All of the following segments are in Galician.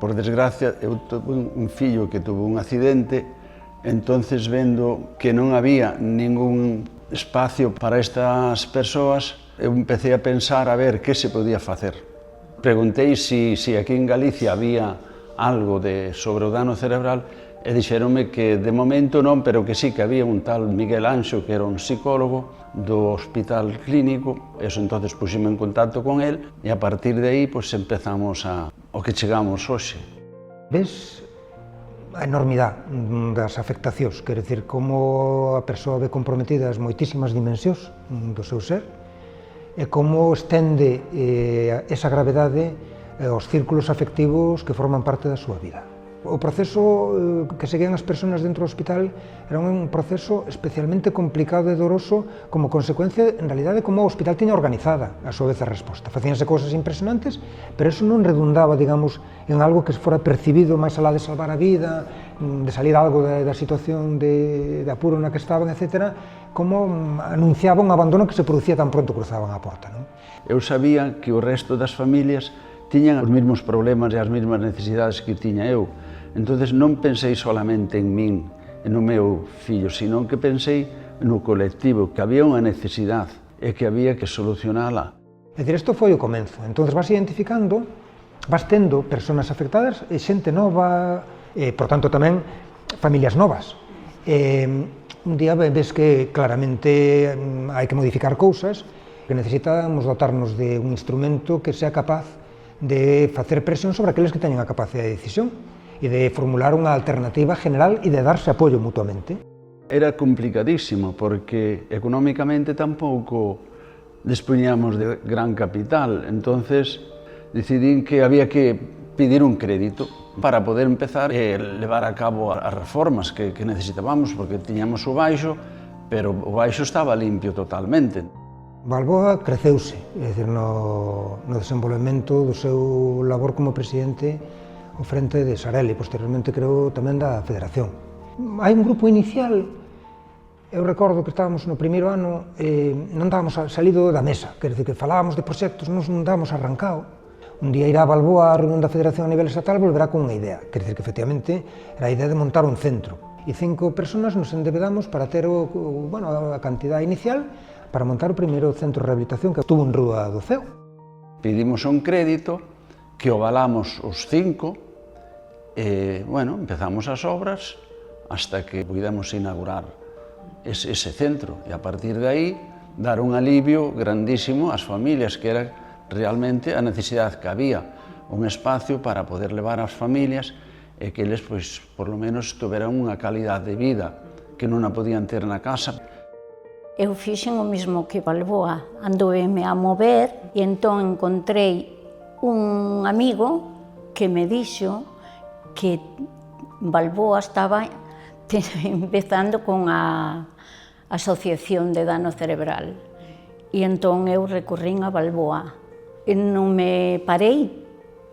Por desgracia, eu tuve un fillo que tuvo un accidente, entonces vendo que non había ningún espacio para estas persoas, eu empecé a pensar a ver que se podía facer. Preguntei se aquí en Galicia había algo sobre o dano cerebral e dixéronme que de momento non, pero que sí que había un tal Miguel Anxo, que era un psicólogo do Hospital Clínico. Eso entonces puxime en contacto con él e a partir de aí pues, empezamos ao que chegamos hoxe. Ves a enormidade das afectacións, quer dizer, como a persoa ve comprometidas moitísimas dimensións do seu ser e como estende esa gravedade aos círculos afectivos que forman parte da súa vida. O proceso que seguían as persoas dentro do hospital era un proceso especialmente complicado e doloroso como consecuencia, en realidade, como o hospital tiña organizada a súa vez a resposta. Facíanse cousas impresionantes, pero eso non redundaba, digamos, en algo que fora percibido máis alá de salvar a vida, de salir algo da situación de apuro na que estaban, etc., como anunciaba un abandono que se producía tan pronto cruzaban a porta. Eu sabía que o resto das familias tiñan os mesmos problemas e as mesmas necesidades que tiña eu. Entonces non pensei solamente en min e no meu fillo, sino que pensei no colectivo, que había unha necesidade e que había que solucionala. É dicir, isto foi o comenzo. Entón vas identificando, vas tendo persoas afectadas e xente nova, por tanto tamén familias novas. Un día ves que claramente hai que modificar cousas, que necesitamos dotarnos de un instrumento que sea capaz de facer presión sobre aqueles que teñen a capacidade de decisión e de formular unha alternativa general e de darse apoio mutuamente. Era complicadísimo porque económicamente tampouco dispoñíamos de gran capital, entonces decidín que había que pedir un crédito para poder empezar e levar a cabo as reformas que necesitábamos, porque tiñamos o baixo, pero o baixo estaba limpio totalmente. Balboa creceuse, é dicir, no desenvolvemento do seu labor como presidente ao frente de Sarel e posteriormente creo tamén da Federación. Hai un grupo inicial, eu recordo que estábamos no primeiro ano e non dábamos salido da mesa, quer dizer que falábamos de proxectos, non dábamos arrancado. Un día irá Balboa á reunión da Federación a nivel estatal e volverá con unha idea, quer dizer que efectivamente era a idea de montar un centro. E 5 persoas nos endebedamos para ter a cantidade inicial para montar o primeiro centro de rehabilitación que tuvo en Rúa do Ceo. Pedimos un crédito que o valamos os 5 e, empezamos as obras hasta que pudemos inaugurar ese centro e a partir de aí dar un alivio grandísimo ás familias, que era realmente a necesidade que había, un espacio para poder levar ás familias e que eles, por lo menos, tuveran unha calidade de vida que non a podían ter na casa. Eu fixen o mismo que Balboa, andoume a mover e entón encontrei un amigo que me dixo que Balboa estaba empezando con a Asociación de Dano Cerebral e entón eu recorrín a Balboa e non me parei,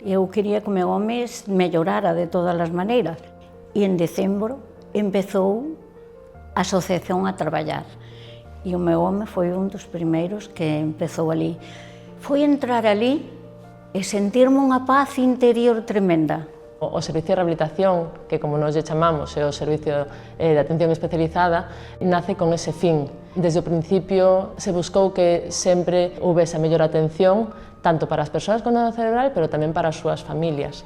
eu quería que o meu home mellorara de todas as maneiras e en decembro empezou a asociación a traballar. E o meu home foi un dos primeiros que empezou ali. Foi entrar ali e sentirme unha paz interior tremenda. O servicio de rehabilitación, que como nos lle chamamos é o servicio de atención especializada, nace con ese fin. Desde o principio se buscou que sempre houvese a mellor atención, tanto para as persoas con dano cerebral, pero tamén para as súas familias.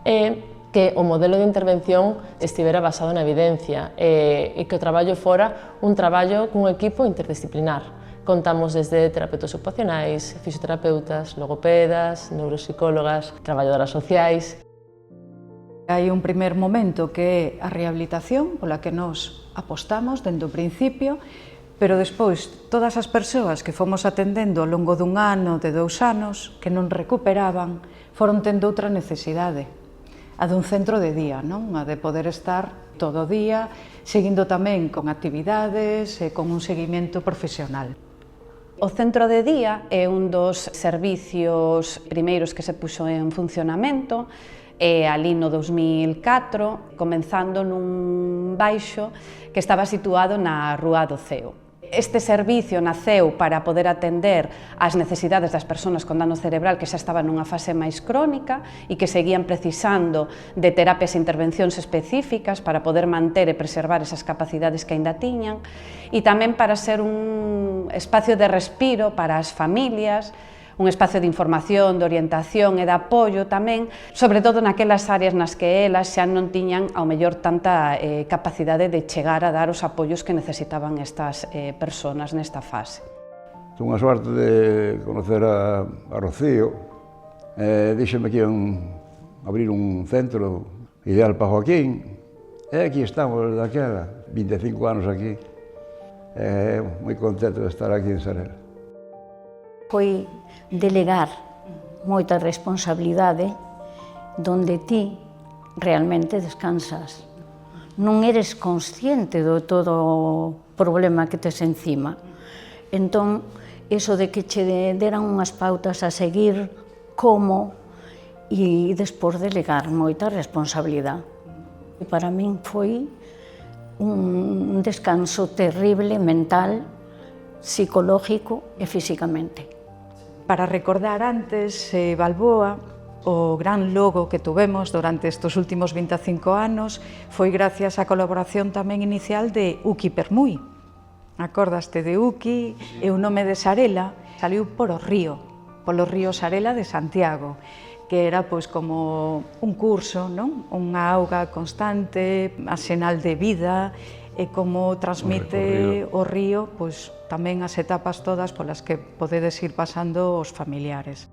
E que o modelo de intervención estivera basado na evidencia e que o traballo fora un traballo cun equipo interdisciplinar. Contamos desde terapeutas ocupacionais, fisioterapeutas, logopedas, neuropsicólogas, traballadoras sociais. Hai un primer momento que é a rehabilitación pola que nos apostamos dende o principio, pero despois todas as persoas que fomos atendendo ao longo dun ano, de 2 anos, que non recuperaban, foron tendo outra necesidade, a dun centro de día, non? A de poder estar todo o día, seguindo tamén con actividades e con un seguimento profesional. O centro de día é un dos servicios primeiros que se puxo en funcionamento, ali no 2004, comenzando nun baixo que estaba situado na Rúa do Ceo. Este servicio naceu para poder atender as necesidades das persoas con dano cerebral que xa estaban nunha fase máis crónica e que seguían precisando de terapias e intervencións específicas para poder manter e preservar esas capacidades que aínda tiñan, e tamén para ser un espacio de respiro para as familias, un espacio de información, de orientación e de apoio tamén, sobre todo naquelas áreas nas que elas xa non tiñan ao mellor tanta capacidade de chegar a dar os apoios que necesitaban estas persoas nesta fase. Tuve a sorte de conocer a Rocío, díxeme que iban abrir un centro ideal para Joaquín, e aquí estamos daquela, 25 anos aquí, moi contento de estar aquí en Sarela. Foi delegar moita responsabilidade donde ti realmente descansas. Non eres consciente do todo o problema que tes encima. Entón, iso de que che deran unhas pautas a seguir, como, e despois delegar moita responsabilidade. E para min foi un descanso terrible mental, psicológico e físicamente. Para recordar antes, Balboa, o gran logo que tuvemos durante estes últimos 25 anos foi gracias á colaboración tamén inicial de Uki Permui. Acordaste de Uki e o nome de Sarela saliu polo río Sarela de Santiago, que era pois como un curso, non? Unha auga constante, a sinal de vida, e como transmite o río pois, tamén as etapas todas polas que podedes ir pasando os familiares.